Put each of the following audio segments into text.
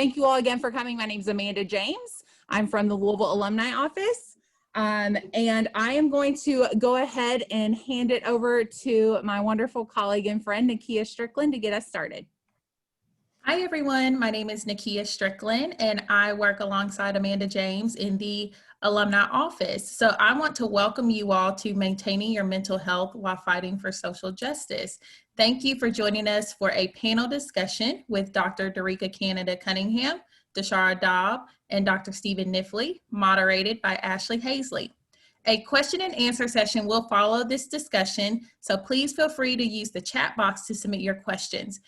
Thank you all again for coming. My name is Amanda James. I'm from the Louisville Alumni Office. And I am going to go ahead and hand it over to my wonderful colleague and friend, Nakia Strickland, to get us started. Hi, everyone. My name is Nakia Strickland, and I work alongside Amanda James in the Alumni Office. So I want to welcome you all to Maintaining Your Mental Health While Fighting for Social Justice. Thank you for joining us for a panel discussion with Dr. Dericka Cunningham, DeShara Doub, and Dr. Stephen Nifley, moderated by Ashleigh Hazley. A question and answer session will follow this discussion, so please feel free to use the chat box to submit your questions.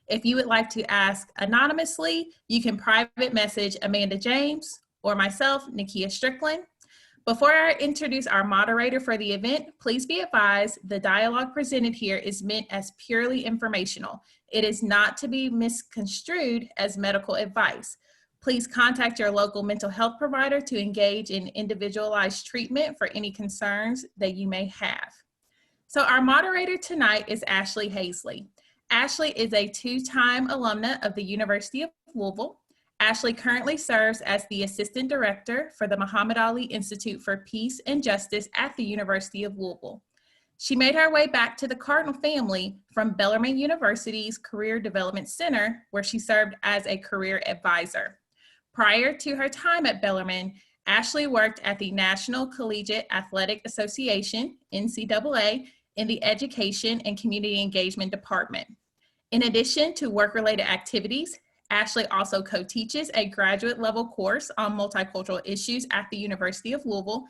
If you would like to ask anonymously, you can private message Amanda James or myself, Nakia Strickland. Before I introduce our moderator for the event, please be advised the dialogue presented here is meant as purely informational. It is not to be misconstrued as medical advice. Please contact your local mental health provider to engage in individualized treatment for any concerns that you may have. So our moderator tonight is Ashleigh Hazley. Ashleigh is a two-time alumna of the University of Louisville. Ashleigh currently serves as the Assistant Director for the Muhammad Ali Institute for Peace and Justice at the University of Louisville. She made her way back to the Cardinal family from Bellarmine University's Career Development Center, where she served as a career advisor. Prior to her time at Bellarmine, Ashleigh worked at the National Collegiate Athletic Association, NCAA, in the Education and Community Engagement Department. In addition to work-related activities, Ashleigh also co-teaches a graduate level course on multicultural issues at the University of Louisville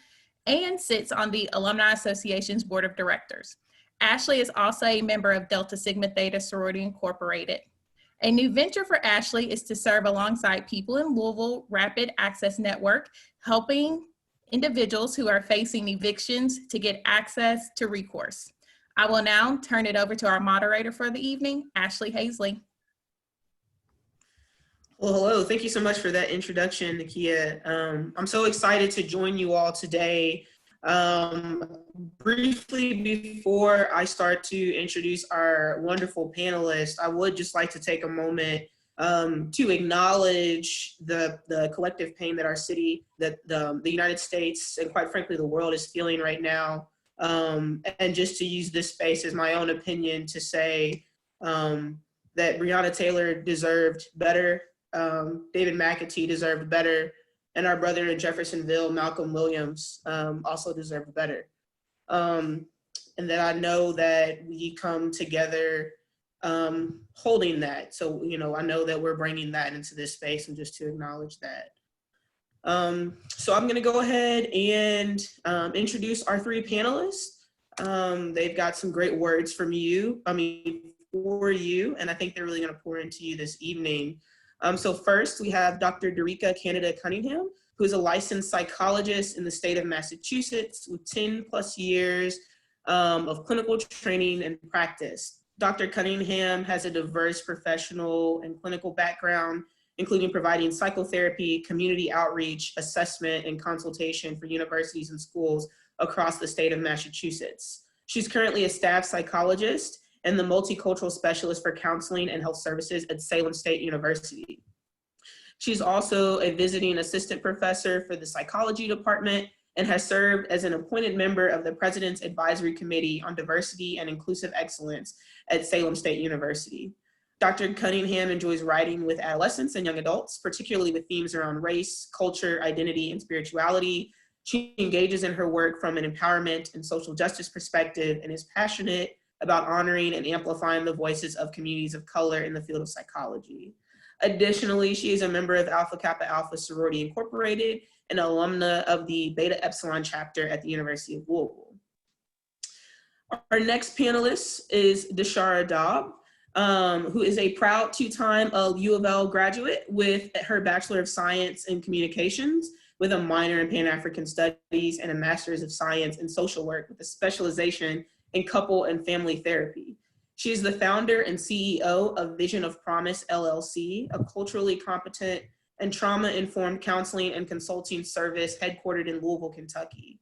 and sits on the Alumni Association's Board of Directors. Ashleigh is also a member of Delta Sigma Theta Sorority Incorporated. A new venture for Ashleigh is to serve alongside People in Louisville Rapid Access Network, helping individuals who are facing evictions to get access to recourse. I will now turn it over to our moderator for the evening, Ashleigh Hazley. Well, hello. Thank you so much for that introduction, Nakia. I'm so excited to join you all today. Briefly, before I start to introduce our wonderful panelists, I would just like to take a moment to acknowledge the collective pain that our city, that the United States, and quite frankly, the world is feeling right now. And just to use this space as my own opinion to say that Breonna Taylor deserved better, David McAtee deserved better, and our brother in Jeffersonville, Malcolm Williams, also deserved better. And that I know that we come together holding that. So, you know, I know that we're bringing that into this space, and just to acknowledge that. So I'm gonna go ahead and introduce our three panelists. They've got some great words for you, and I think they're really gonna pour into you this evening. So first we have Dr. Dericka Cunningham, who is a licensed psychologist in the state of Massachusetts with 10+ years of clinical training and practice. Dr. Cunningham has a diverse professional and clinical background, including providing psychotherapy, community outreach, assessment, and consultation for universities and schools across the state of Massachusetts. She's currently a staff psychologist and the multicultural specialist for counseling and health services at Salem State University. She's also a visiting assistant professor for the psychology department and has served as an appointed member of the President's Advisory Committee on Diversity and Inclusive Excellence at Salem State University. Dr. Cunningham enjoys writing with adolescents and young adults, particularly with themes around race, culture, identity, and spirituality. She engages in her work from an empowerment and social justice perspective and is passionate about honoring and amplifying the voices of communities of color in the field of psychology. Additionally, she is a member of Alpha Kappa Alpha Sorority Incorporated and alumna of the Beta Epsilon chapter at the University of Louisville. Our next panelist is DeShara Doub, who is a proud two-time UofL graduate with her Bachelor of Science in Communications with a minor in Pan-African Studies and a Master's of Science in Social Work with a specialization in couple and family therapy. She is the founder and CEO of Vision of Promise, LLC, a culturally competent and trauma-informed counseling and consulting service headquartered in Louisville, Kentucky.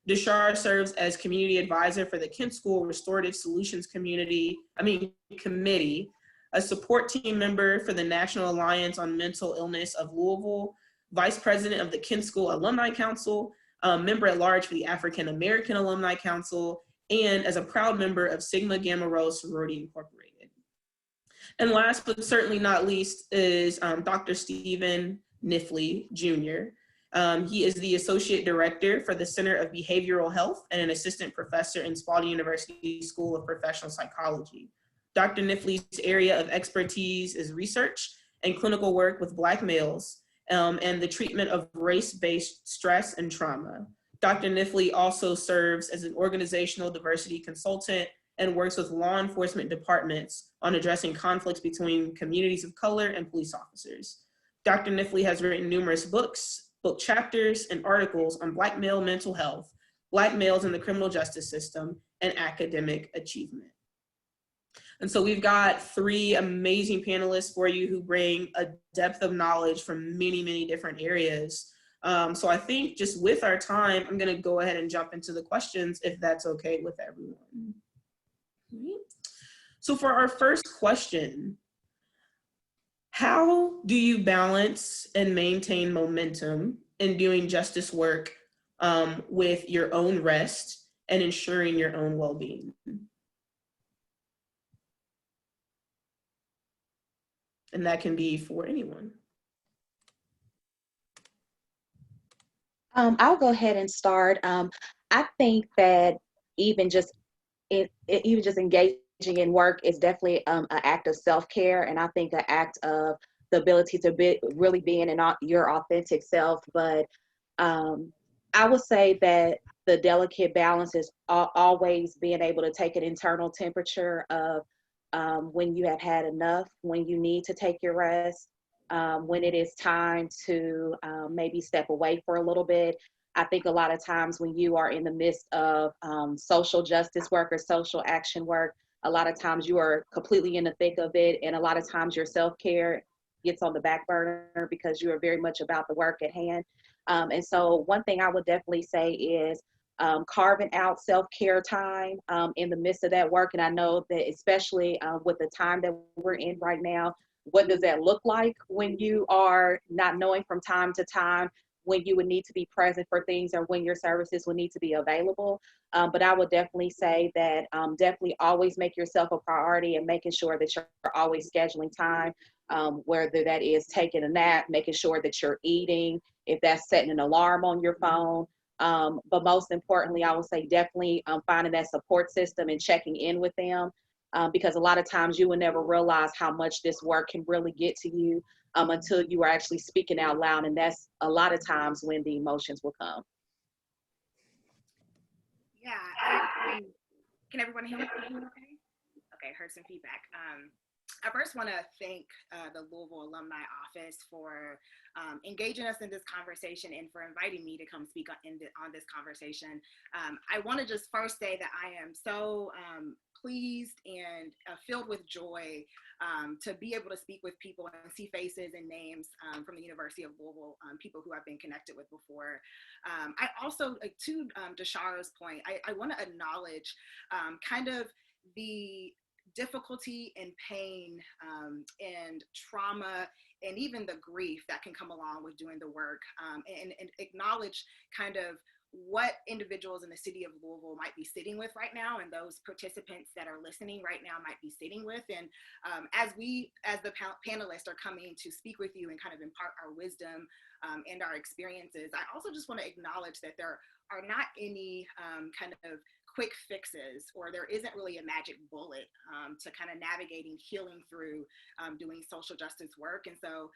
DeShara serves as community advisor for the Kent School Restorative Solutions Committee, a support team member for the National Alliance on Mental Illness of Louisville, vice president of the Kent School Alumni Council, member at large for the African American Alumni Council, and as a proud member of Sigma Gamma Rho Sorority Incorporated. And last but certainly not least is Dr. Stephen Nifley Jr. He is the Associate Director for the Center of Behavioral Health and an Assistant Professor in Spalding University School of Professional Psychology. Dr. Nifley's area of expertise is research and clinical work with Black males and the treatment of race-based stress and trauma. Dr. Nifley also serves as an organizational diversity consultant and works with law enforcement departments on addressing conflicts between communities of color and police officers. Dr. Nifley has written numerous books, book chapters, and articles on Black male mental health, Black males in the criminal justice system, and academic achievement. And so we've got three amazing panelists for you who bring a depth of knowledge from many, many different areas. So I think just with our time, I'm gonna go ahead and jump into the questions if that's okay with everyone. So for our first question, how do you balance and maintain momentum in doing justice work with your own rest and ensuring your own well-being? And that can be for anyone. I'll go ahead and start. I think that even just engaging in work is definitely an act of self-care, and I think an act of the ability to really being in your authentic self. But I would say that the delicate balance is always being able to take an internal temperature of when you have had enough, when you need to take your rest, when it is time to maybe step away for a little bit. I think a lot of times when you are in the midst of social justice work or social action work, a lot of times you are completely in the thick of it, and a lot of times your self-care gets on the back burner because you are very much about the work at hand. And so one thing I would definitely say is carving out self-care time in the midst of that work. And I know that especially with the time that we're in right now, what does that look like when you are not knowing from time to time when you would need to be present for things or when your services will need to be available. But I would definitely say that definitely always make yourself a priority and making sure that you're always scheduling time, whether that is taking a nap, making sure that you're eating, if that's setting an alarm on your phone. But most importantly, I would say definitely finding that support system and checking in with them. Because a lot of times you will never realize how much this work can really get to you until you are actually speaking out loud. And that's a lot of times when the emotions will come. Yeah, can everyone hear me okay? Okay, heard some feedback. I first want to thank the Louisville Alumni Office for engaging us in this conversation and for inviting me to come speak on this conversation. I want to just first say that I am so pleased and filled with joy to be able to speak with people and see faces and names from the University of Louisville, people who I've been connected with before. I also, to DeShara's point, I want to acknowledge kind of the difficulty and pain and trauma and even the grief that can come along with doing the work, and acknowledge kind of what individuals in the city of Louisville might be sitting with right now, and those participants that are listening right now might be sitting with. And as the panelists are coming to speak with you and kind of impart our wisdom and our experiences, I also just want to acknowledge that there are not any kind of quick fixes, or there isn't really a magic bullet to kind of navigating healing through doing social justice work. And so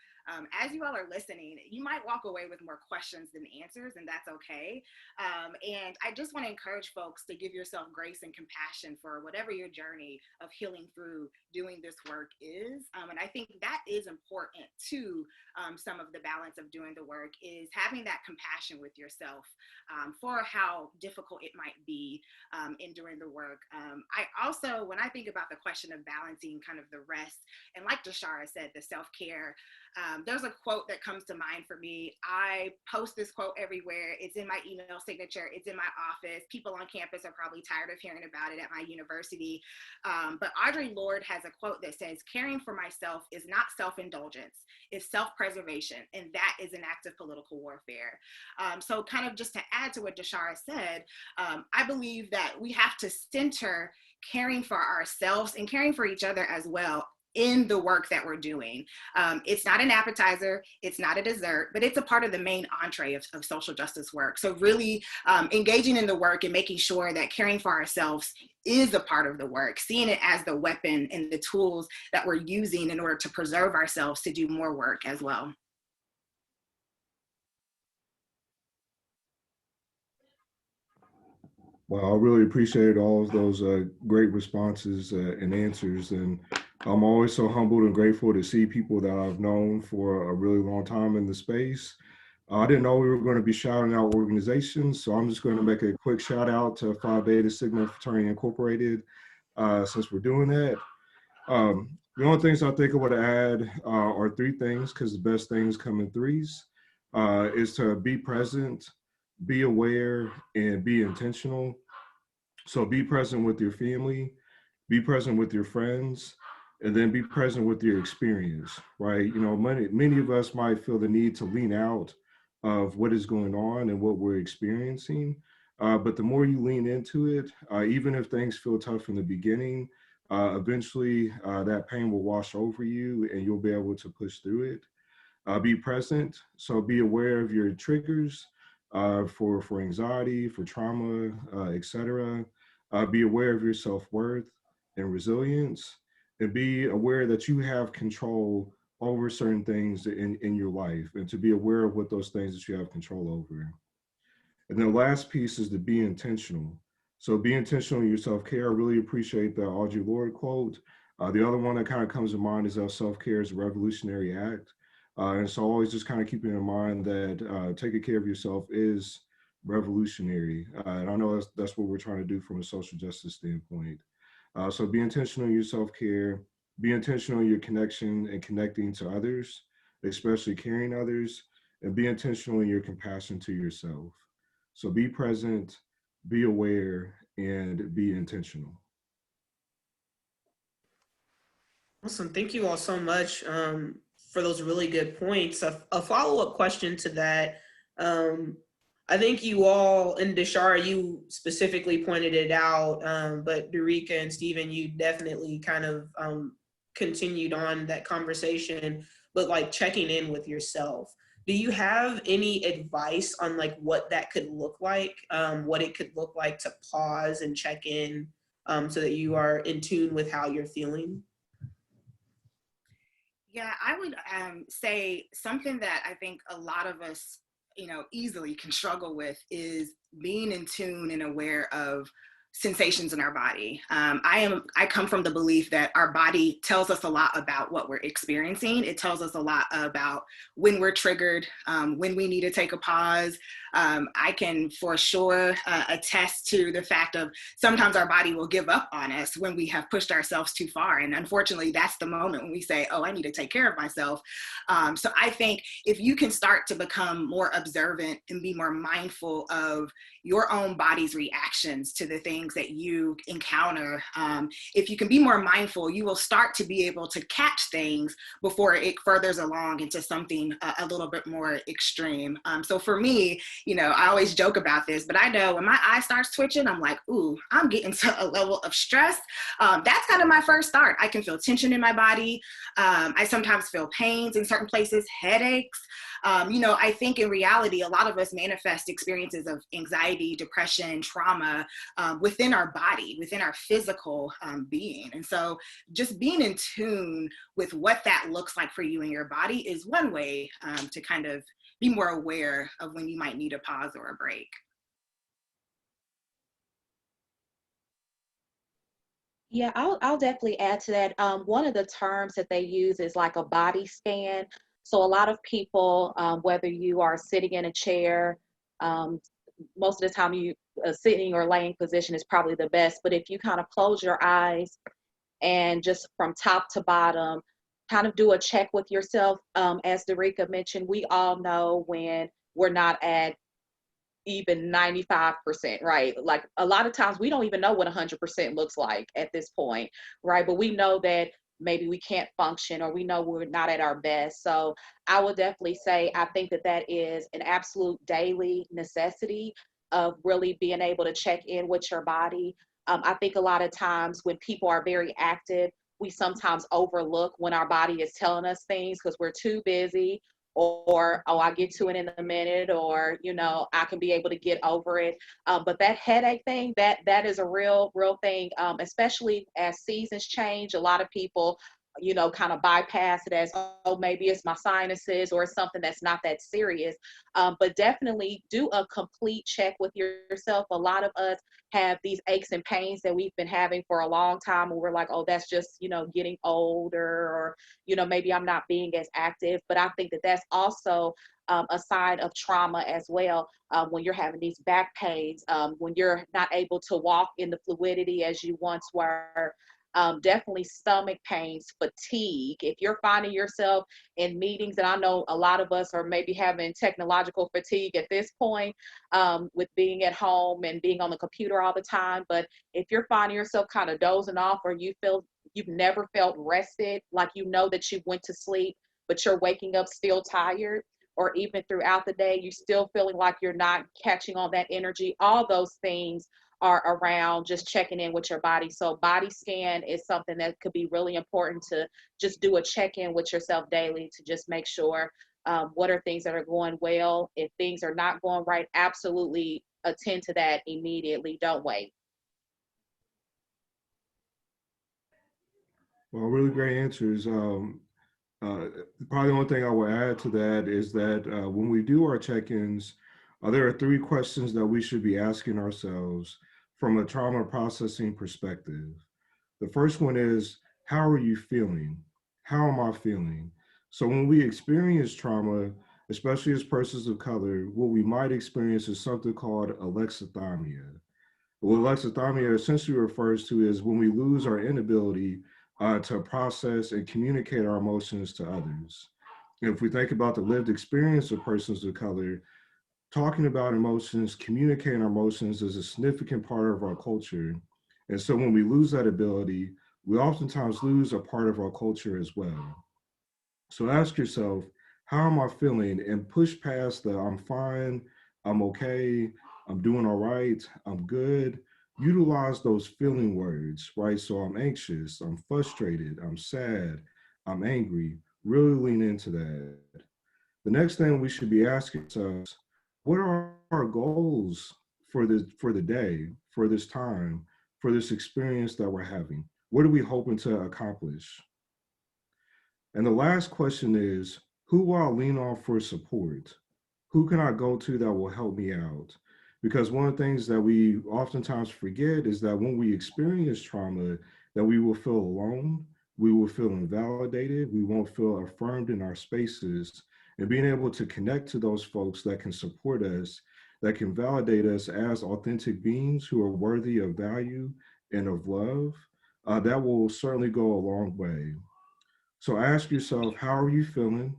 as you all are listening, you might walk away with more questions than answers, and that's okay. And I just want to encourage folks to give yourself grace and compassion for whatever your journey of healing through doing this work is. And I think that is important to some of the balance of doing the work, is having that compassion with yourself for how difficult it might be in doing the work. I also, when I think about the question of balancing kind of the rest, and like DeShara said, the self-care, there's a quote that comes to mind for me. I post this quote everywhere. It's in my email signature. It's in my office. People on campus are probably tired of hearing about it at my university. But Audre Lorde has a quote that says, "Caring for myself is not self-indulgence, it's self-preservation, and that is an act of political warfare." So kind of just to add to what DeShara said, I believe that we have to center caring for ourselves and caring for each other as well in the work that we're doing. It's not an appetizer, it's not a dessert, but it's a part of the main entree of social justice work. So really engaging in the work and making sure that caring for ourselves is a part of the work, seeing it as the weapon and the tools that we're using in order to preserve ourselves to do more work as well. Well, I really appreciate all of those great responses and answers. And I'm always so humbled and grateful to see people that I've known for a really long time in the space. I didn't know we were going to be shouting out organizations, so I'm just going to make a quick shout out to Phi Beta Sigma Fraternity Incorporated, since we're doing that. The only things I think I would add are three things, because the best things come in threes, is to be present, be aware, and be intentional. So be present with your family, be present with your friends, and then be present with your experience, right? You know, many of us might feel the need to lean out of what is going on and what we're experiencing. But the more you lean into it, even if things feel tough in the beginning, eventually that pain will wash over you and you'll be able to push through it. Be present, so be aware of your triggers for anxiety, for trauma, etc. Be aware of your self-worth and resilience, and be aware that you have control over certain things in your life, and to be aware of what those things that you have control over. And then the last piece is to be intentional. So be intentional in your self-care. I really appreciate the Audre Lorde quote. The other one that kind of comes to mind is that self-care is a revolutionary act. And so always just kind of keeping in mind that taking care of yourself is revolutionary. And I know that's what we're trying to do from a social justice standpoint. So be intentional in your self-care, be intentional in your connection and connecting to others, especially caring others, and be intentional in your compassion to yourself. So be present, be aware, and be intentional. Awesome. Thank you all so much for those really good points. A follow-up question to that. I think you all, and DeShara, you specifically pointed it out, but Dericka and Stephen, you definitely kind of continued on that conversation, but like checking in with yourself. Do you have any advice on like what that could look like, what it could look like to pause and check in so that you are in tune with how you're feeling? Yeah, I would say something that I think a lot of us, easily can struggle with is being in tune and aware of sensations in our body. I come from the belief that our body tells us a lot about what we're experiencing. It tells us a lot about when we're triggered, when we need to take a pause. I can for sure attest to the fact of sometimes our body will give up on us when we have pushed ourselves too far. And unfortunately, that's the moment when we say, oh, I need to take care of myself. So I think if you can start to become more observant and be more mindful of your own body's reactions to the things that you encounter, if you can be more mindful, you will start to be able to catch things before it furthers along into something a little bit more extreme. So for me, I always joke about this, but I know when my eye starts twitching, I'm like, ooh, I'm getting to a level of stress. That's kind of my first start. I can feel tension in my body. I sometimes feel pains in certain places, headaches. I think in reality, a lot of us manifest experiences of anxiety, depression, trauma within our body, within our physical being. And so just being in tune with what that looks like for you and your body is one way to kind of be more aware of when you might need a pause or a break. Yeah, I'll definitely add to that. One of the terms that they use is like a body scan. So a lot of people, whether you are sitting in a chair, most of the time you sitting or laying position is probably the best. But if you kind of close your eyes and just from top to bottom, kind of do a check with yourself. As Dericka mentioned, we all know when we're not at even 95%, right? Like a lot of times we don't even know what 100% looks like at this point, right? But we know that maybe we can't function, or we know we're not at our best. So I would definitely say, I think that that is an absolute daily necessity of really being able to check in with your body. I think a lot of times when people are very active, we sometimes overlook when our body is telling us things because we're too busy, or oh, I'll get to it in a minute, or you know, I can be able to get over it. But that headache thing, that is a real thing, especially as seasons change. A lot of people, you know, kind of bypass it as, oh, maybe it's my sinuses, or it's something that's not that serious. But definitely do a complete check with yourself. A lot of us have these aches and pains that we've been having for a long time, and we're like, oh, that's just, you know, getting older, or, you know, maybe I'm not being as active. But I think that that's also a sign of trauma as well. When you're having these back pains, when you're not able to walk in the fluidity as you once were. Definitely stomach pains, fatigue. If you're finding yourself in meetings, and I know a lot of us are maybe having technological fatigue at this point, with being at home and being on the computer all the time, but if you're finding yourself kind of dozing off, or you feel you've never felt rested, like you know that you went to sleep, but you're waking up still tired, or even throughout the day, you're still feeling like you're not catching on that energy, all those things are around just checking in with your body. So body scan is something that could be really important, to just do a check-in with yourself daily to just make sure what are things that are going well. If things are not going right, absolutely attend to that immediately. Don't wait. Well, really great answers. Probably the only thing I will add to that is that when we do our check-ins, there are 3 questions that we should be asking ourselves from a trauma processing perspective. The first one is, how are you feeling? How am I feeling? So when we experience trauma, especially as persons of color, what we might experience is something called alexithymia. What alexithymia essentially refers to is when we lose our inability to process and communicate our emotions to others. And if we think about the lived experience of persons of color, talking about emotions, communicating our emotions is a significant part of our culture. And so when we lose that ability, we oftentimes lose a part of our culture as well. So ask yourself, how am I feeling? And push past the I'm fine, I'm okay, I'm doing all right, I'm good. Utilize those feeling words, right? So I'm anxious, I'm frustrated, I'm sad, I'm angry. Really lean into that. The next thing we should be asking ourselves, what are our goals for the day, for this time, for this experience that we're having? What are we hoping to accomplish? And the last question is, who will I lean on for support? Who can I go to that will help me out? Because one of the things that we oftentimes forget is that when we experience trauma, that we will feel alone, we will feel invalidated, we won't feel affirmed in our spaces. And being able to connect to those folks that can support us, that can validate us as authentic beings who are worthy of value and of love, that will certainly go a long way. So ask yourself, how are you feeling?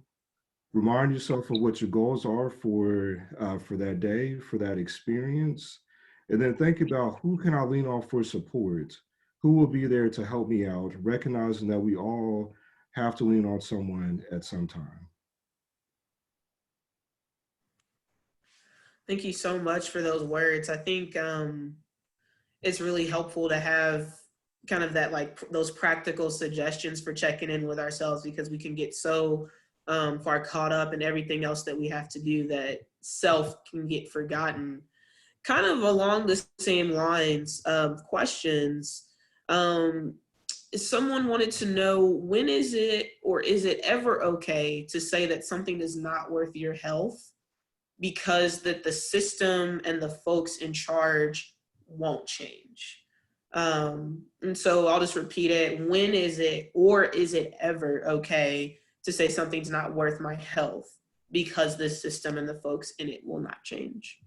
Remind yourself of what your goals are for that day, for that experience. And then think about, who can I lean on for support? Who will be there to help me out, recognizing that we all have to lean on someone at some time. Thank you so much for those words. I think it's really helpful to have kind of that, like those practical suggestions for checking in with ourselves, because we can get so far caught up in everything else that we have to do that self can get forgotten. Kind of along the same lines of questions, someone wanted to know, when is it, or is it ever okay to say that something is not worth your health because that the system and the folks in charge won't change? And so I'll just repeat it. When is it, or is it ever okay to say something's not worth my health because the system and the folks in it will not change?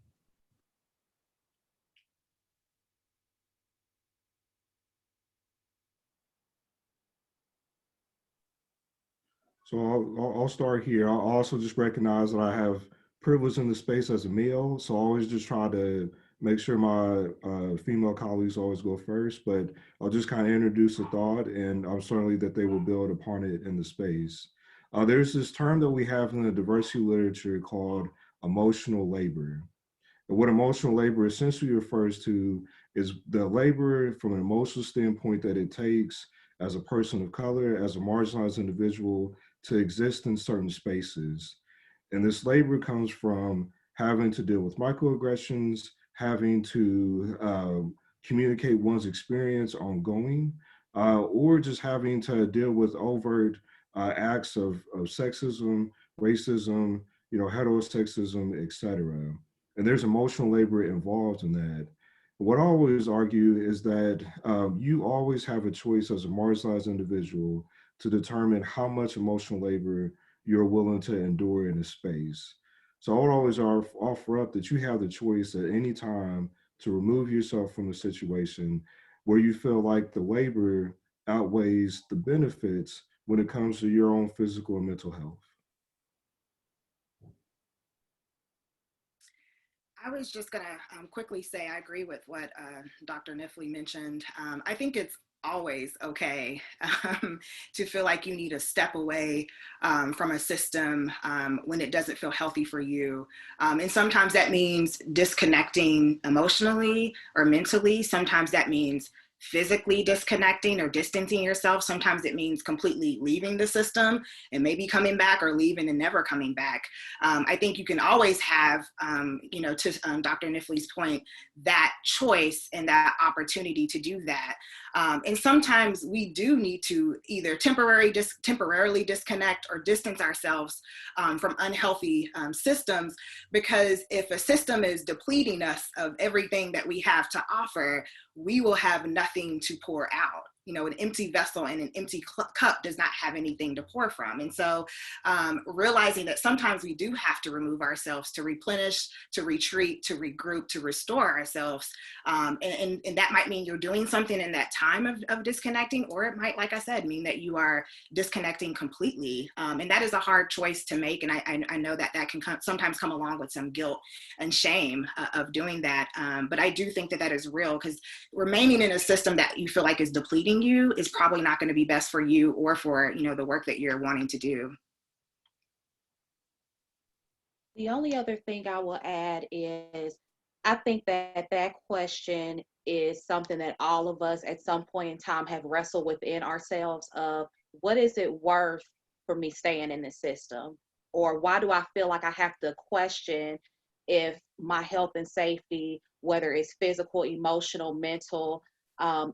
So I'll start here. I'll also just recognize that I have privilege in the space as a male, so I always just try to make sure my female colleagues always go first, but I'll just kind of introduce a thought, and I'm certainly that they will build upon it in the space. There's this term that we have in the diversity literature called emotional labor. And what emotional labor essentially refers to is the labor from an emotional standpoint that it takes as a person of color, as a marginalized individual, to exist in certain spaces. And this labor comes from having to deal with microaggressions, having to communicate one's experience ongoing, or just having to deal with overt acts of sexism, racism, heterosexism, etc. And there's emotional labor involved in that. What I always argue is that you always have a choice as a marginalized individual to determine how much emotional labor you're willing to endure in a space. So I would always offer up that you have the choice at any time to remove yourself from a situation where you feel like the labor outweighs the benefits when it comes to your own physical and mental health. I was just going to quickly say I agree with what Dr. Nifley mentioned. I think it's always okay to feel like you need to step away from a system when it doesn't feel healthy for you. And sometimes that means disconnecting emotionally or mentally. Sometimes that means physically disconnecting or distancing yourself. Sometimes it means completely leaving the system and maybe coming back, or leaving and never coming back. I think you can always have, to Dr. Nifley's point, that choice and that opportunity to do that. And sometimes we do need to either temporarily disconnect or distance ourselves from unhealthy systems, because if a system is depleting us of everything that we have to offer, we will have nothing to pour out. An empty vessel and an empty cup does not have anything to pour from. And so realizing that sometimes we do have to remove ourselves to replenish, to retreat, to regroup, to restore ourselves. And that might mean you're doing something in that time of disconnecting, or it might, like I said, mean that you are disconnecting completely. And that is a hard choice to make. And I know that can sometimes come along with some guilt and shame of doing that. But I do think that is real, because remaining in a system that you feel like is depleting you is probably not going to be best for you or for the work that you're wanting to do. The only other thing I will add is I think that question is something that all of us at some point in time have wrestled within ourselves of, what is it worth for me staying in the system? Or why do I feel like I have to question if my health and safety, whether it's physical, emotional, mental,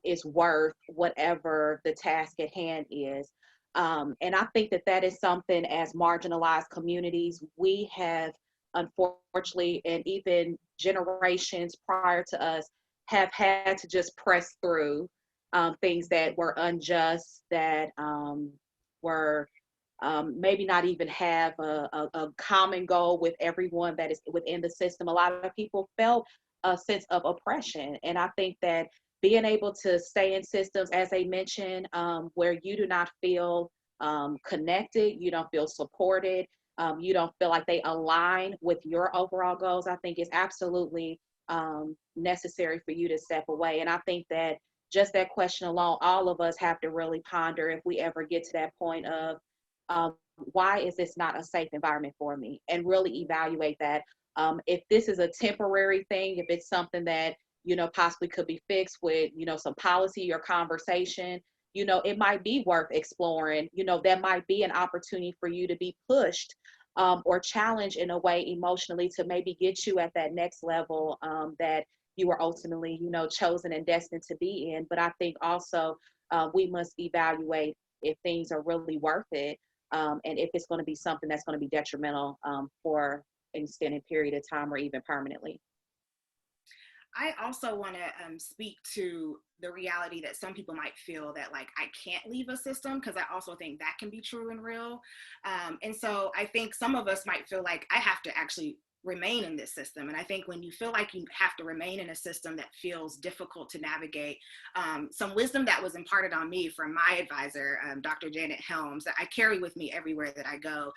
is worth whatever the task at hand is. And I think that is something, as marginalized communities, we have, unfortunately, and even generations prior to us, have had to just press through things that were unjust, that were maybe not even have a common goal with everyone that is within the system. A lot of people felt a sense of oppression. And I think that being able to stay in systems, as they mentioned, where you do not feel connected, you don't feel supported, you don't feel like they align with your overall goals, I think is absolutely necessary for you to step away. And I think that just that question alone, all of us have to really ponder, if we ever get to that point of, why is this not a safe environment for me? And really evaluate that. If this is a temporary thing, if it's something that possibly could be fixed with, some policy or conversation, it might be worth exploring. That might be an opportunity for you to be pushed or challenged in a way emotionally to maybe get you at that next level that you were ultimately, chosen and destined to be in. But I think also we must evaluate if things are really worth it, and if it's going to be something that's going to be detrimental for an extended period of time or even permanently. I also want to speak to the reality that some people might feel that, like, I can't leave a system, because I also think that can be true and real. And so I think some of us might feel like I have to actually remain in this system. And I think when you feel like you have to remain in a system that feels difficult to navigate, some wisdom that was imparted on me from my advisor, Dr. Janet Helms, that I carry with me everywhere that I go,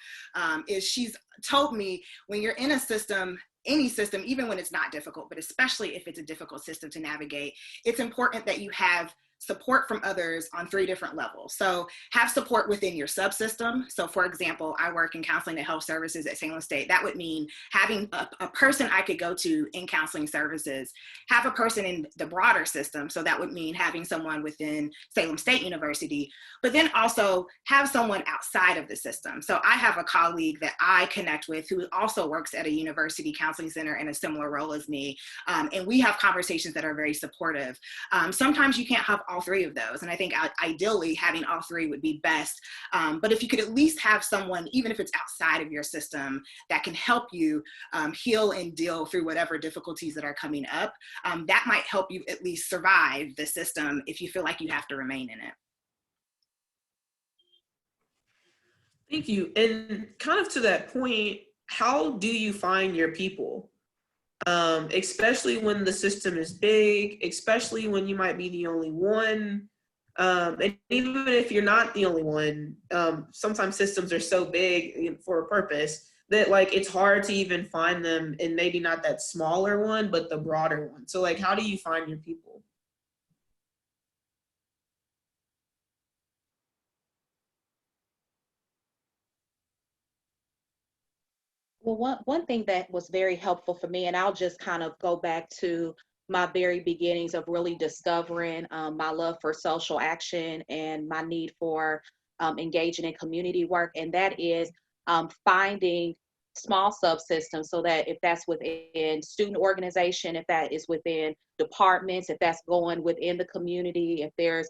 is she's told me, when you're in a system, any system, even when it's not difficult, but especially if it's a difficult system to navigate, it's important that you have support from others on 3 different levels. So have support within your subsystem. So for example, I work in counseling and health services at Salem State. That would mean having a person I could go to in counseling services, have a person in the broader system. So that would mean having someone within Salem State University, but then also have someone outside of the system. So I have a colleague that I connect with who also works at a university counseling center in a similar role as me. And we have conversations that are very supportive. Sometimes you can't have all 3 of those. And I think ideally having all 3 would be best. But if you could at least have someone, even if it's outside of your system, that can help you heal and deal through whatever difficulties that are coming up, that might help you at least survive the system if you feel like you have to remain in it. Thank you. And kind of to that point, how do you find your people? Especially when the system is big, especially when you might be the only one. And even if you're not the only one, sometimes systems are so big for a purpose that like it's hard to even find them in maybe not that smaller one, but the broader one. So like, how do you find your people? Well, one thing that was very helpful for me, and I'll just kind of go back to my very beginnings of really discovering my love for social action and my need for engaging in community work, and that is finding small subsystems, so that if that's within student organization, if that is within departments, if that's going within the community, if there's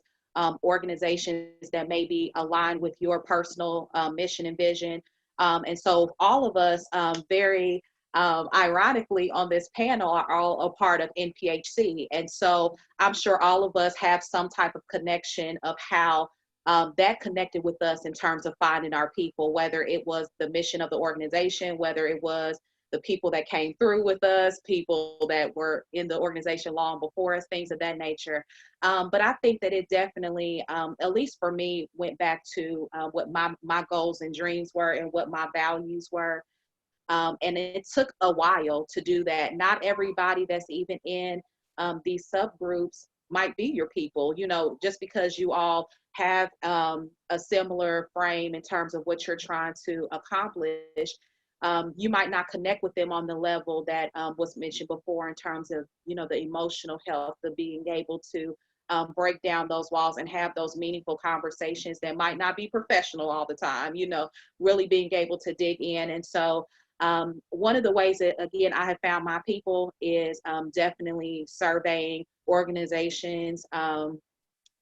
organizations that may be aligned with your personal mission and vision. And so all of us very ironically on this panel are all a part of NPHC. And so I'm sure all of us have some type of connection of how that connected with us in terms of finding our people, whether it was the mission of the organization, whether it was the people that came through with us, people that were in the organization long before us, things of that nature. But I think that it definitely, at least for me, went back to what my goals and dreams were and what my values were. And it took a while to do that. Not everybody that's even in these subgroups might be your people, you know, just because you all have a similar frame in terms of what you're trying to accomplish. You might not connect with them on the level that was mentioned before in terms of, you know, the emotional health, of being able to break down those walls and have those meaningful conversations that might not be professional all the time, you know, really being able to dig in. And so one of the ways that, again, I have found my people is definitely surveying organizations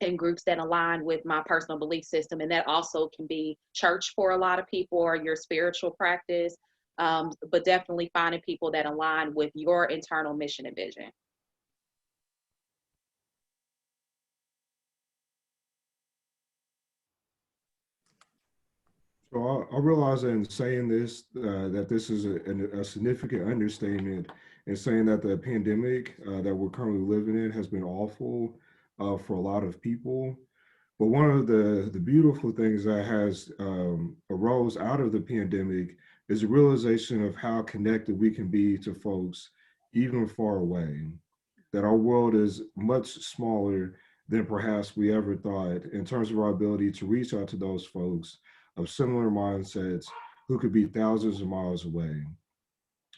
and groups that align with my personal belief system. And that also can be church for a lot of people, or your spiritual practice, but definitely finding people that align with your internal mission and vision. So I realize that in saying this, that this is a significant understatement in saying that the pandemic that we're currently living in has been awful for a lot of people. But one of the beautiful things that has arose out of the pandemic is the realization of how connected we can be to folks even far away, that our world is much smaller than perhaps we ever thought in terms of our ability to reach out to those folks of similar mindsets who could be thousands of miles away.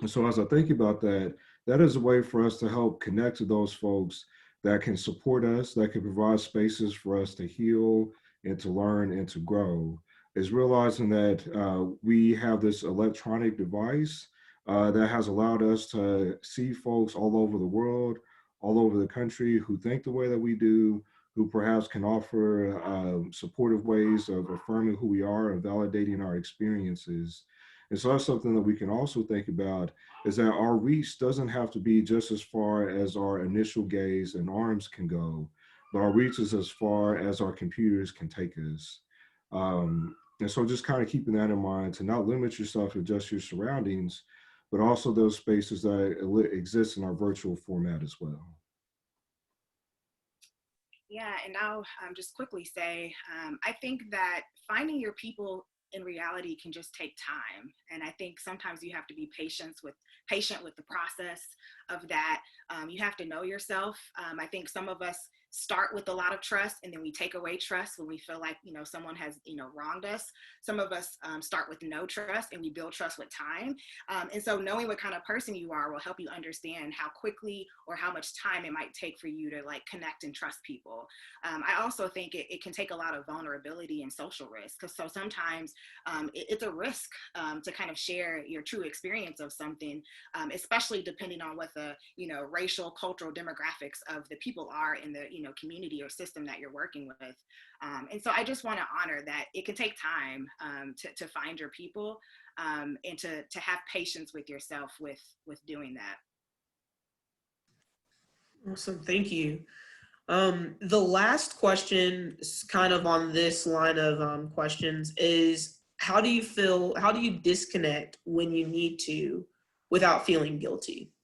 And so as I think about that, that is a way for us to help connect to those folks that can support us, that can provide spaces for us to heal and to learn and to grow, is realizing that we have this electronic device that has allowed us to see folks all over the world, all over the country who think the way that we do, who perhaps can offer supportive ways of affirming who we are and validating our experiences. And so that's something that we can also think about, is that our reach doesn't have to be just as far as our initial gaze and arms can go, but our reach is as far as our computers can take us. And so just kind of keeping that in mind, to not limit yourself to just your surroundings, but also those spaces that exist in our virtual format as well. Yeah, and I'll just quickly say, I think that finding your people in reality can just take time. And I think sometimes you have to be patient with the process of that. You have to know yourself. I think some of us start with a lot of trust, and then we take away trust when we feel like, someone has, wronged us. Some of us start with no trust, and we build trust with time. And so knowing what kind of person you are will help you understand how quickly or how much time it might take for you to like connect and trust people. I also think it can take a lot of vulnerability and social risk, because so sometimes it's a risk to kind of share your true experience of something, especially depending on what the racial, cultural demographics of the people are in the community or system that you're working with. And so I just want to honor that it can take time to find your people, and to have patience with yourself with doing that. Awesome, thank you. The last question is kind of on this line of questions is, how do you disconnect when you need to without feeling guilty?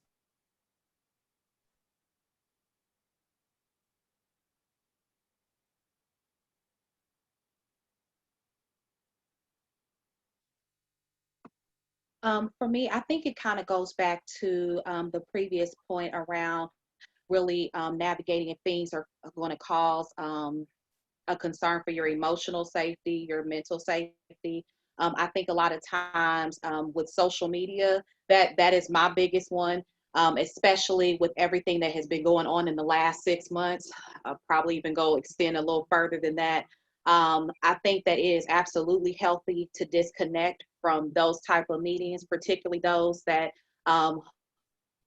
For me, I think it kind of goes back to the previous point around really navigating if things are going to cause a concern for your emotional safety, your mental safety. I think a lot of times with social media, that is my biggest one, especially with everything that has been going on in the last 6 months. I'll probably even extend a little further than that. I think that it is absolutely healthy to disconnect from those type of meetings, particularly those that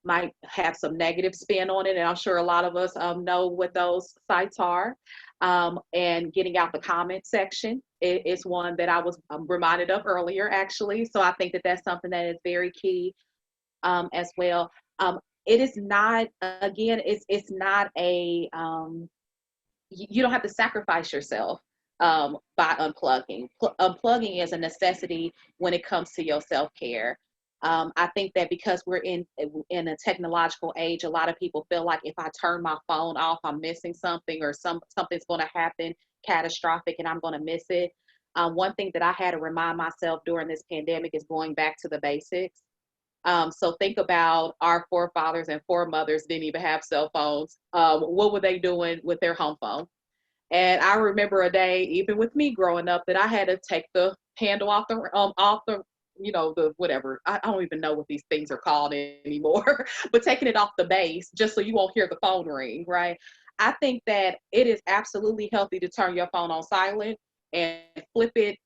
might have some negative spin on it. And I'm sure a lot of us know what those sites are. And getting out the comment section is one that I was reminded of earlier, actually. So I think that that's something that is very key as well. It is not, again, it's not a, you don't have to sacrifice yourself by unplugging. Unplugging is a necessity when it comes to your self-care. I think that because we're in a technological age, a lot of people feel like if I turn my phone off, I'm missing something, or something's going to happen catastrophic and I'm going to miss it. One thing that I had to remind myself during this pandemic is going back to the basics. So think about our forefathers and foremothers didn't even have cell phones. What were they doing with their home phone? And I remember a day, even with me growing up, that I had to take the handle off the the whatever. I don't even know what these things are called anymore, but taking it off the base just so you won't hear the phone ring, right? I think that it is absolutely healthy to turn your phone on silent and flip it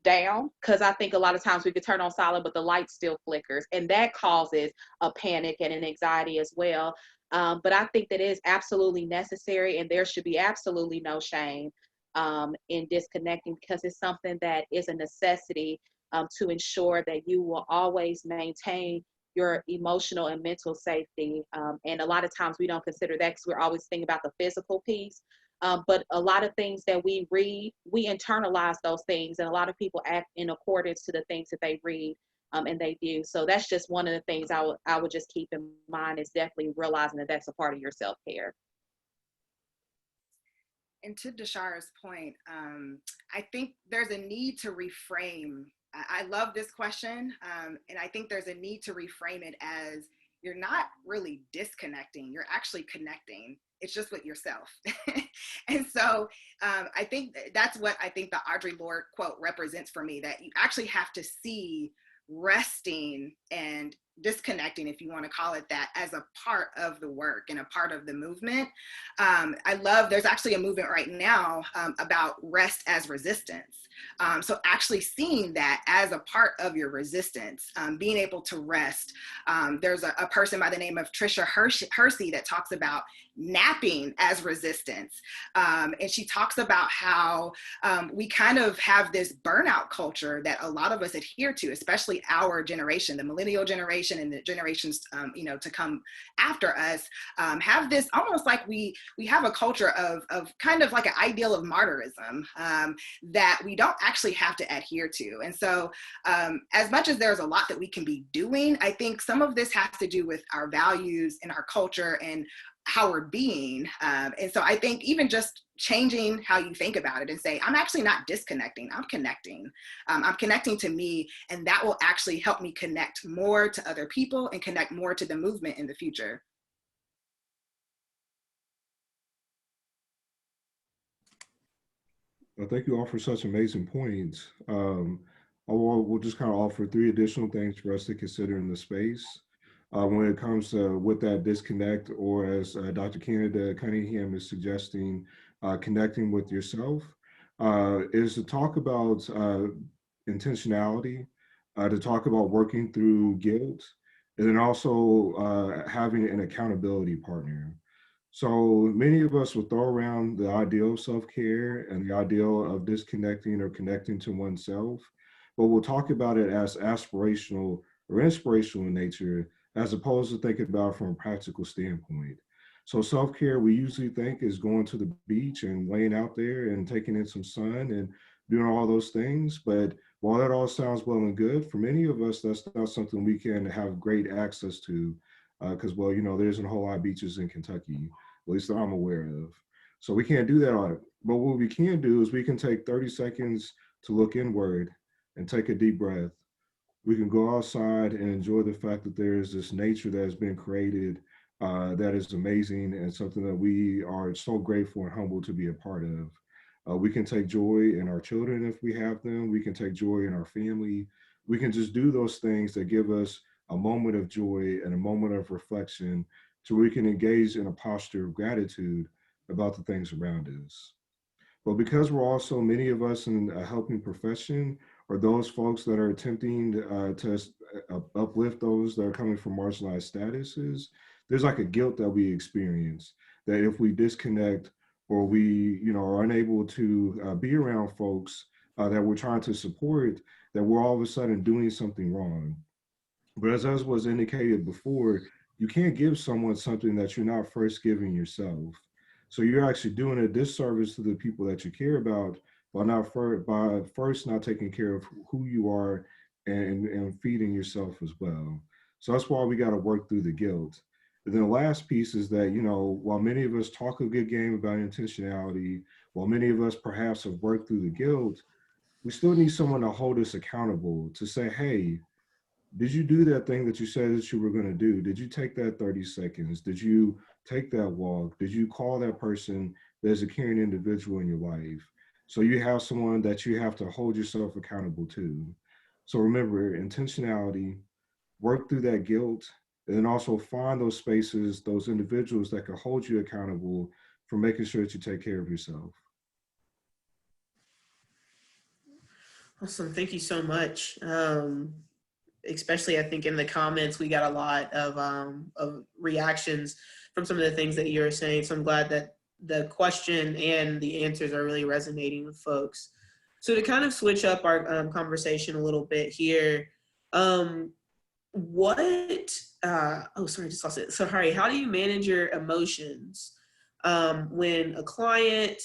down, because I think a lot of times we could turn on silent, but the light still flickers, and that causes a panic and an anxiety as well. But I think that it is absolutely necessary, and there should be absolutely no shame in disconnecting, because it's something that is a necessity to ensure that you will always maintain your emotional and mental safety. And a lot of times we don't consider that because we're always thinking about the physical piece. But a lot of things that we read, we internalize those things, and a lot of people act in accordance to the things that they read and they do. So that's just one of the things I would just keep in mind, is definitely realizing that that's a part of your self-care. And to DeShara's point, I think there's a need to reframe. I love this question, and I think there's a need to reframe it as, you're not really disconnecting, you're actually connecting. It's just with yourself. And so I think that's what I think the Audre Lorde quote represents for me, that you actually have to see resting and disconnecting, if you want to call it that, as a part of the work and a part of the movement. There's actually a movement right now about rest as resistance. So actually seeing that as a part of your resistance, being able to rest. There's a person by the name of Tricia Hersey that talks about napping as resistance. And she talks about how we kind of have this burnout culture that a lot of us adhere to, especially our generation, the millennial generation, generation and the generations, to come after us, have this almost like we have a culture of kind of like an ideal of martyrism that we don't actually have to adhere to. And so as much as there's a lot that we can be doing, I think some of this has to do with our values and our culture and how we're being. And so I think even just changing how you think about it and say, I'm actually not disconnecting, I'm connecting. I'm connecting to me, and that will actually help me connect more to other people and connect more to the movement in the future. Well, thank you all for such amazing points. We'll just kind of offer 3 additional things for us to consider in the space. When it comes to with that disconnect, or as Dr. Cunningham is suggesting, connecting with yourself, is to talk about intentionality, to talk about working through guilt, and then also having an accountability partner. So many of us will throw around the ideal of self-care and the ideal of disconnecting or connecting to oneself, but we'll talk about it as aspirational or inspirational in nature, as opposed to thinking about it from a practical standpoint. So self-care, we usually think, is going to the beach and laying out there and taking in some sun and doing all those things. But while that all sounds well and good, for many of us, that's not something we can have great access to, because, well, there isn't a whole lot of beaches in Kentucky, at least that I'm aware of. So we can't do that on it. But what we can do is we can take 30 seconds to look inward and take a deep breath. We can go outside and enjoy the fact that there is this nature that has been created that is amazing and something that we are so grateful and humble to be a part of. We can take joy in our children if we have them. We can take joy in our family. We can just do those things that give us a moment of joy and a moment of reflection, so we can engage in a posture of gratitude about the things around us. But because we're also, many of us in a helping profession, or those folks that are attempting to uplift those that are coming from marginalized statuses, there's like a guilt that we experience, that if we disconnect or we are unable to be around folks that we're trying to support, that we're all of a sudden doing something wrong. But as was indicated before, you can't give someone something that you're not first giving yourself. So you're actually doing a disservice to the people that you care about by first not taking care of who you are and feeding yourself as well. So that's why we got to work through the guilt. And then the last piece is that, while many of us talk a good game about intentionality, while many of us perhaps have worked through the guilt, we still need someone to hold us accountable, to say, hey, did you do that thing that you said that you were going to do? Did you take that 30 seconds? Did you take that walk? Did you call that person that's a caring individual in your life? So you have someone that you have to hold yourself accountable to. So remember, intentionality, work through that guilt, and then also find those spaces, those individuals that can hold you accountable for making sure that you take care of yourself. Awesome, thank you so much. Especially, I think in the comments, we got a lot of reactions from some of the things that you're saying. So I'm glad that the question and the answers are really resonating with folks. So to kind of switch up our conversation a little bit here, how do you manage your emotions when a client,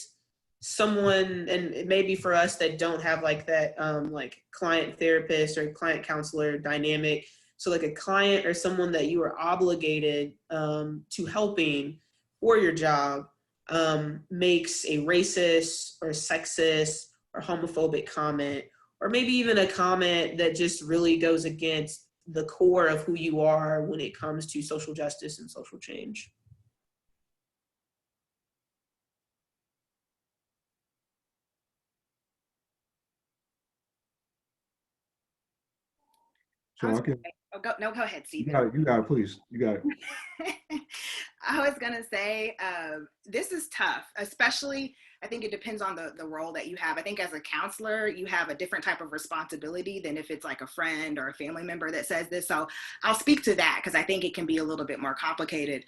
someone, and maybe for us that don't have like that like client therapist or client counselor dynamic, so like a client or someone that you are obligated to helping for your job makes a racist or sexist or homophobic comment, or maybe even a comment that just really goes against the core of who you are when it comes to social justice and social change? So I can. Go ahead, Stephen. You got it, please. You got it. I was gonna say, this is tough, especially, I think it depends on the role that you have. I think as a counselor, you have a different type of responsibility than if it's like a friend or a family member that says this. So I'll speak to that because I think it can be a little bit more complicated.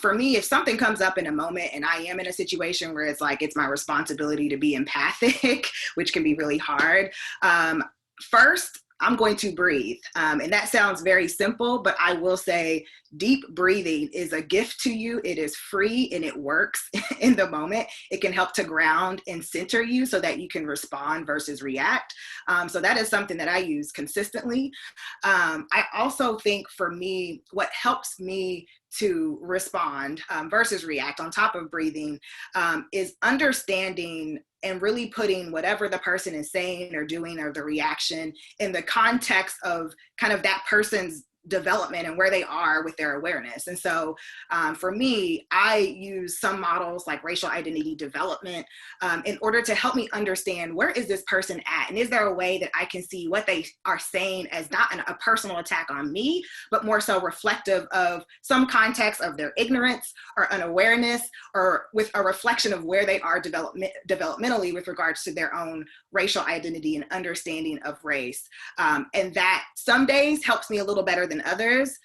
For me, if something comes up in a moment and I am in a situation where it's like, it's my responsibility to be empathic, which can be really hard. First, I'm going to breathe. And that sounds very simple, but I will say deep breathing is a gift to you. It is free and it works in the moment. It can help to ground and center you so that you can respond versus react. So that is something that I use consistently. I also think for me, what helps me to respond versus react on top of breathing is understanding and really putting whatever the person is saying or doing or the reaction in the context of kind of that person's development and where they are with their awareness. And so for me, I use some models like racial identity development in order to help me understand where is this person at? And is there a way that I can see what they are saying as not a personal attack on me, but more so reflective of some context of their ignorance or unawareness, or with a reflection of where they are developmentally with regards to their own racial identity and understanding of race. And that some days helps me a little better than others.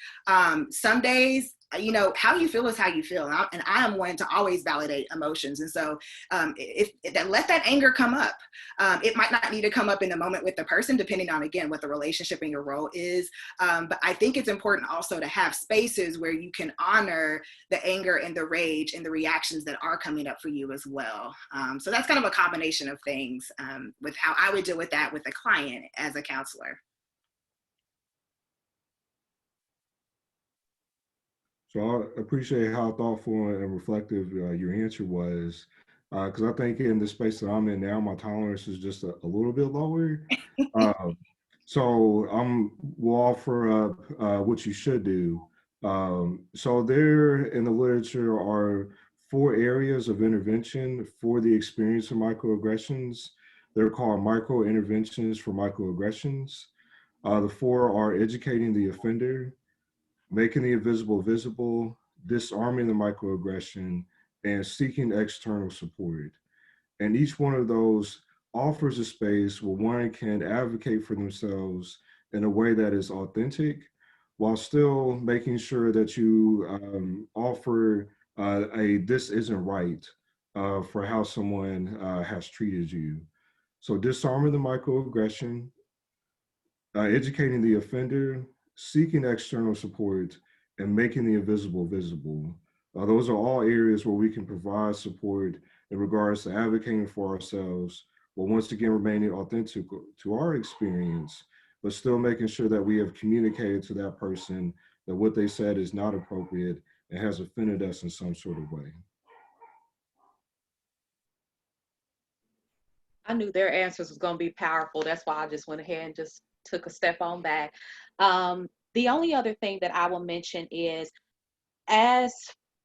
Some days, you know, how you feel is how you feel. And I am one to always validate emotions. And so let that anger come up. It might not need to come up in the moment with the person, depending on, again, what the relationship and your role is. But I think it's important also to have spaces where you can honor the anger and the rage and the reactions that are coming up for you as well. So that's kind of a combination of things with how I would deal with that with a client as a counselor. So I appreciate how thoughtful and reflective your answer was, because I think in the space that I'm in now, my tolerance is just a little bit lower. So we'll offer up what you should do. So there in the literature are 4 areas of intervention for the experience of microaggressions. They're called micro-interventions for microaggressions. The 4 are educating the offender, making the invisible visible, disarming the microaggression, and seeking external support. And each one of those offers a space where one can advocate for themselves in a way that is authentic, while still making sure that you offer this isn't right for how someone has treated you. So disarming the microaggression, educating the offender, seeking external support, and making the invisible visible. Those are all areas where we can provide support in regards to advocating for ourselves, but once again, remaining authentic to our experience, but still making sure that we have communicated to that person that what they said is not appropriate and has offended us in some sort of way. I knew their answers was going to be powerful. That's why I just went ahead and just took a step on back. The only other thing that I will mention is, as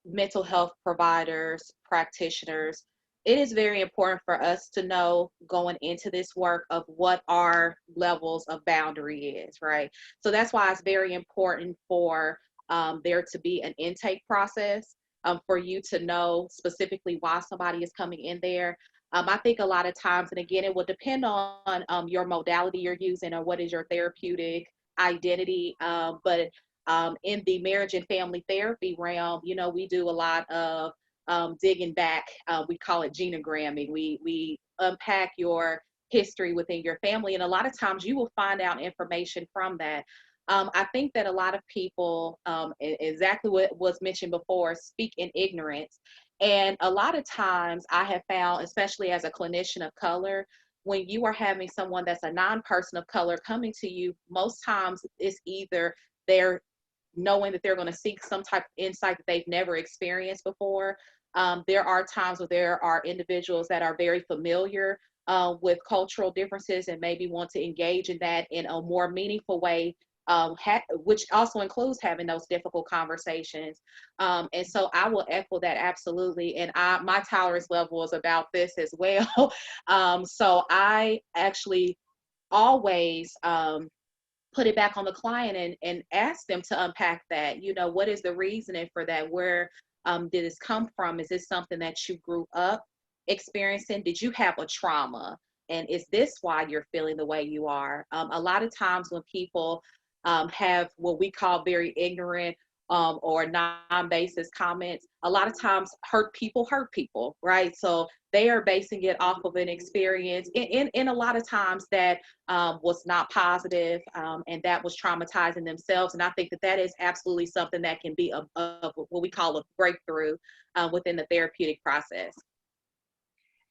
mental health providers, practitioners, it is very important for us to know going into this work of what our levels of boundary is, right? So that's why it's very important for there to be an intake process for you to know specifically why somebody is coming in there. I think a lot of times, and again, it will depend on your modality you're using or what is your therapeutic identity, but in the marriage and family therapy realm, you know, we do a lot of digging back. We call it genogramming. We unpack your history within your family, and a lot of times you will find out information from that. I think that a lot of people, exactly what was mentioned before, speak in ignorance. And a lot of times I have found, especially as a clinician of color, when you are having someone that's a non-person of color coming to you, most times it's either they're knowing that they're going to seek some type of insight that they've never experienced before. There are times where there are individuals that are very familiar with cultural differences and maybe want to engage in that in a more meaningful way, which also includes having those difficult conversations. And so I will echo that absolutely. And my tolerance level is about this as well. So I actually always put it back on the client and ask them to unpack that. You know, what is the reasoning for that? Where did this come from? Is this something that you grew up experiencing? Did you have a trauma? And is this why you're feeling the way you are? A lot of times when people have what we call very ignorant or non-basis comments, a lot of times hurt people, right? So they are basing it off of an experience in a lot of times that was not positive, and that was traumatizing themselves. And I think that that is absolutely something that can be of what we call a breakthrough within the therapeutic process.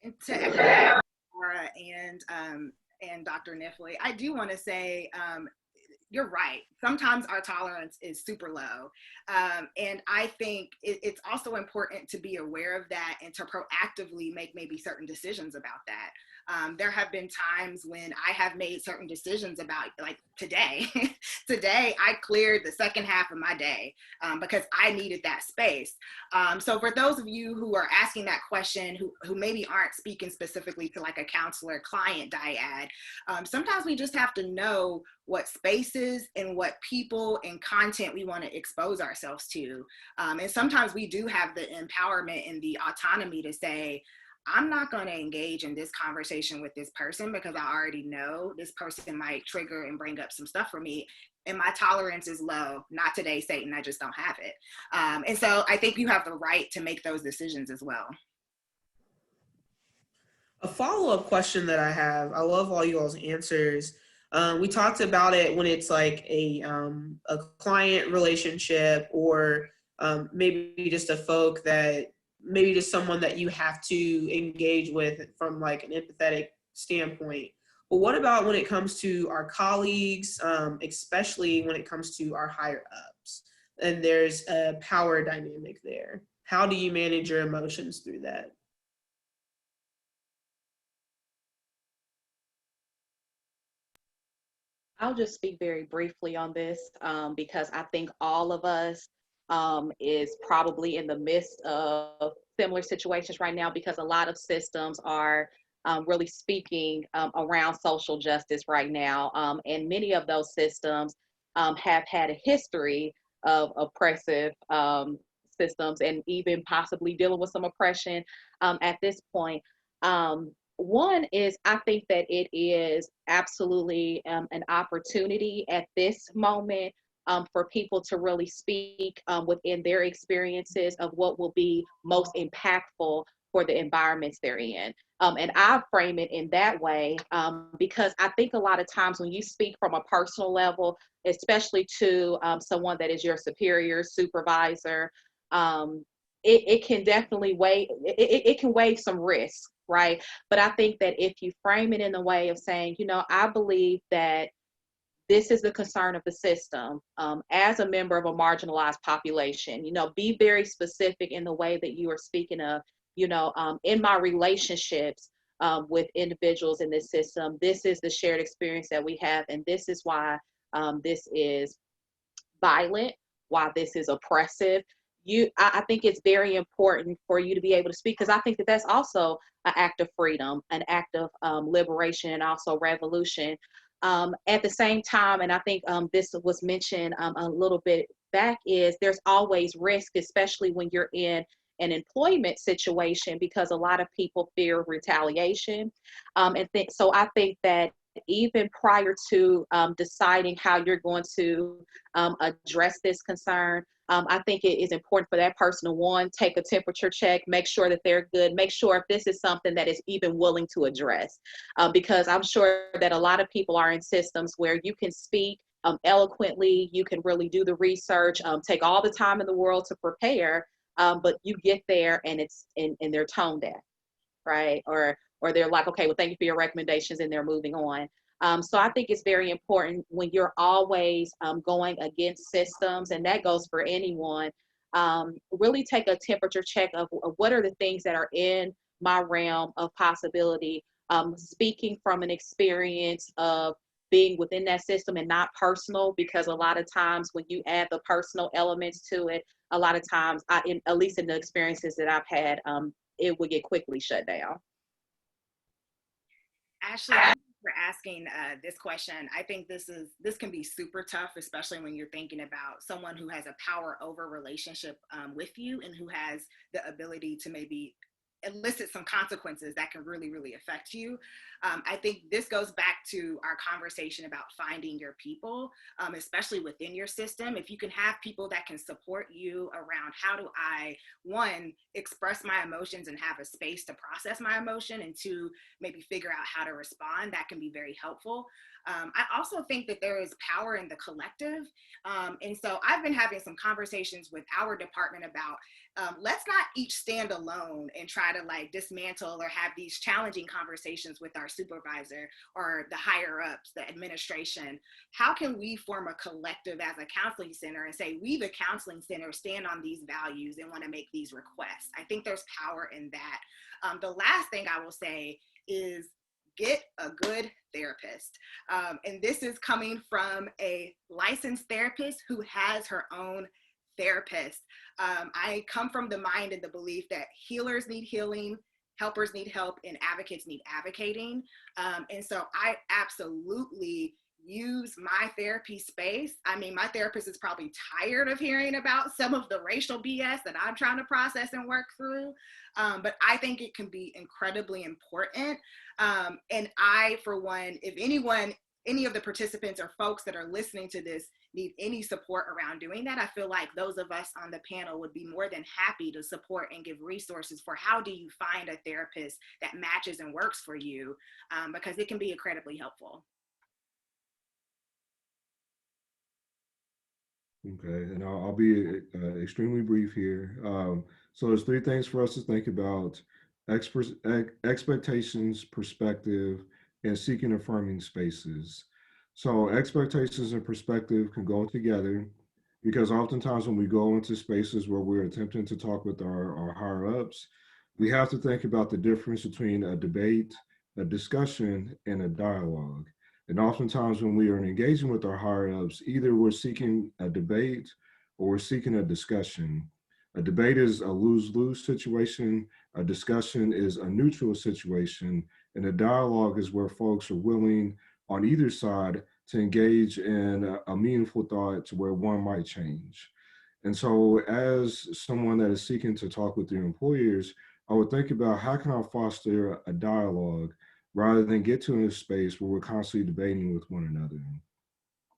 And to echo DeShara and Dr. Nifley, I do want to say, you're right. Sometimes our tolerance is super low. And I think it's also important to be aware of that and to proactively make maybe certain decisions about that. There have been times when I have made certain decisions about, like today, today I cleared the second half of my day because I needed that space. So for those of you who are asking that question, who maybe aren't speaking specifically to like a counselor client dyad, sometimes we just have to know what spaces and what people and content we want to expose ourselves to. And sometimes we do have the empowerment and the autonomy to say, I'm not going to engage in this conversation with this person because I already know this person might trigger and bring up some stuff for me. And my tolerance is low. Not today, Satan. I just don't have it. And so I think you have the right to make those decisions as well. A follow-up question that I have, I love all you all's answers. We talked about it when it's like a client relationship or maybe just a folk that, maybe just someone that you have to engage with from like an empathetic standpoint. But what about when it comes to our colleagues, especially when it comes to our higher ups, and there's a power dynamic there? How do you manage your emotions through that? I'll just speak very briefly on this because I think all of us is probably in the midst of similar situations right now, because a lot of systems are really speaking around social justice right now. And many of those systems have had a history of oppressive systems and even possibly dealing with some oppression at this point. One is, I think that it is absolutely an opportunity at this moment for people to really speak within their experiences of what will be most impactful for the environments they're in. And I frame it in that way because I think a lot of times when you speak from a personal level, especially to someone that is your superior, supervisor, it can definitely weigh, it can weigh some risk, right? But I think that if you frame it in the way of saying, you know, I believe that this is the concern of the system as a member of a marginalized population, you know, be very specific in the way that you are speaking of, you know, in my relationships with individuals in this system, this is the shared experience that we have, and this is why this is violent, why this is oppressive. I think it's very important for you to be able to speak, because I think that that's also an act of freedom, an act of liberation, and also revolution. At the same time, and I think this was mentioned a little bit back, is there's always risk, especially when you're in an employment situation, because a lot of people fear retaliation. So I think that even prior to deciding how you're going to address this concern, I think it is important for that person to, one, take a temperature check, make sure that they're good, make sure if this is something that is even willing to address. Because I'm sure that a lot of people are in systems where you can speak eloquently, you can really do the research, take all the time in the world to prepare, but you get there and it's and they're tone deaf, right? Or they're like, okay, well, thank you for your recommendations, and they're moving on. So I think it's very important when you're always going against systems, and that goes for anyone, really take a temperature check of what are the things that are in my realm of possibility, speaking from an experience of being within that system and not personal, because a lot of times when you add the personal elements to it, a lot of times, at least in the experiences that I've had, it would get quickly shut down. Ashley, thank you for asking this question. I think this can be super tough, especially when you're thinking about someone who has a power over relationship with you and who has the ability to maybe elicit some consequences that can really, really affect you. I think this goes back to our conversation about finding your people, especially within your system. If you can have people that can support you around how do I, one, express my emotions and have a space to process my emotion, and two, maybe figure out how to respond, that can be very helpful. I also think that there is power in the collective. And so I've been having some conversations with our department about let's not each stand alone and try to like dismantle or have these challenging conversations with our supervisor or the higher ups, the administration. How can we form a collective as a counseling center and say, we, the counseling center, stand on these values and want to make these requests? I think there's power in that. The last thing I will say is get a good therapist. And this is coming from a licensed therapist who has her own therapist. I come from the mind and the belief that healers need healing, helpers need help, and advocates need advocating. And so I absolutely use my therapy space. I mean, my therapist is probably tired of hearing about some of the racial BS that I'm trying to process and work through. But I think it can be incredibly important. And I, for one, if anyone, any of the participants or folks that are listening to this need any support around doing that, I feel like those of us on the panel would be more than happy to support and give resources for how do you find a therapist that matches and works for you, because it can be incredibly helpful. Okay, and I'll be extremely brief here. So there's three things for us to think about: expectations, perspective, and seeking affirming spaces. So expectations and perspective can go together, because oftentimes when we go into spaces where we're attempting to talk with our higher ups, we have to think about the difference between a debate, a discussion, and a dialogue. And oftentimes when we are engaging with our higher ups, either we're seeking a debate or we're seeking a discussion. A debate is a lose-lose situation. A discussion is a neutral situation. And a dialogue is where folks are willing on either side to engage in a meaningful thought to where one might change. And so as someone that is seeking to talk with their employers, I would think about how can I foster a dialogue rather than get to a space where we're constantly debating with one another.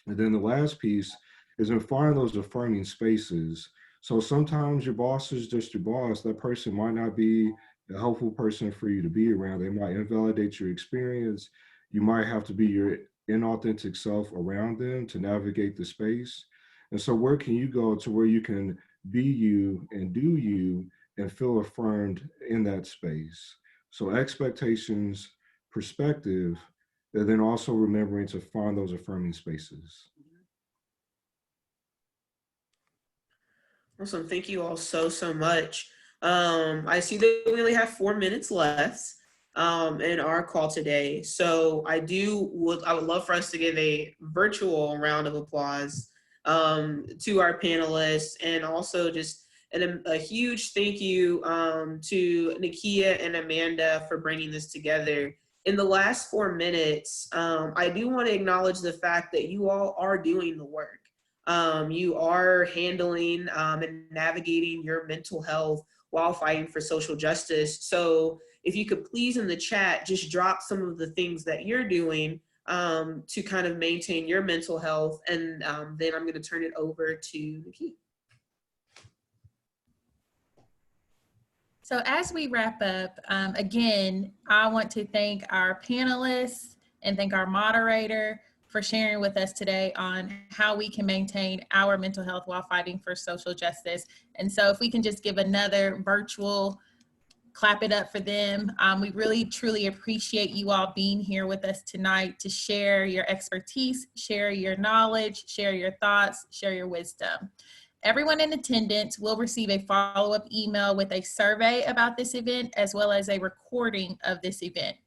And then the last piece is in finding those affirming spaces. So sometimes your boss is just your boss. That person might not be a helpful person for you to be around. They might invalidate your experience. You might have to be your inauthentic self around them to navigate the space. And so where can you go to where you can be you and do you and feel affirmed in that space? So expectations, perspective, and then also remembering to find those affirming spaces. Awesome. Thank you all so much. I see that we only have 4 minutes left in our call today. So I would love for us to give a virtual round of applause to our panelists, and also just a huge thank you to Nakia and Amanda for bringing this together. In the last 4 minutes, I do want to acknowledge the fact that you all are doing the work. You are handling and navigating your mental health while fighting for social justice. So if you could please in the chat, just drop some of the things that you're doing to kind of maintain your mental health. And then I'm going to turn it over to Nakia. So as we wrap up, again, I want to thank our panelists and thank our moderator for sharing with us today on how we can maintain our mental health while fighting for social justice. And so if we can just give another virtual clap it up for them. We really, truly appreciate you all being here with us tonight to share your expertise, share your knowledge, share your thoughts, share your wisdom. Everyone in attendance will receive a follow-up email with a survey about this event, as well as a recording of this event.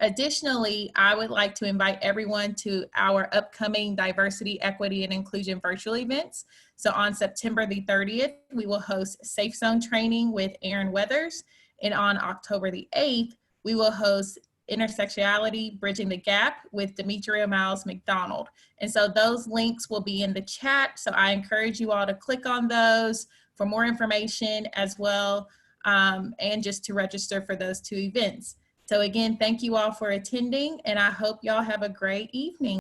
Additionally, I would like to invite everyone to our upcoming Diversity, Equity, and Inclusion virtual events. So on September the 30th, we will host Safe Zone training with Aaron Weathers. And on October the 8th, we will host Intersectionality, Bridging the Gap with Demetria Miles McDonald. And so those links will be in the chat. So I encourage you all to click on those for more information, as well and just to register for those 2 events. So again, thank you all for attending, and I hope y'all have a great evening.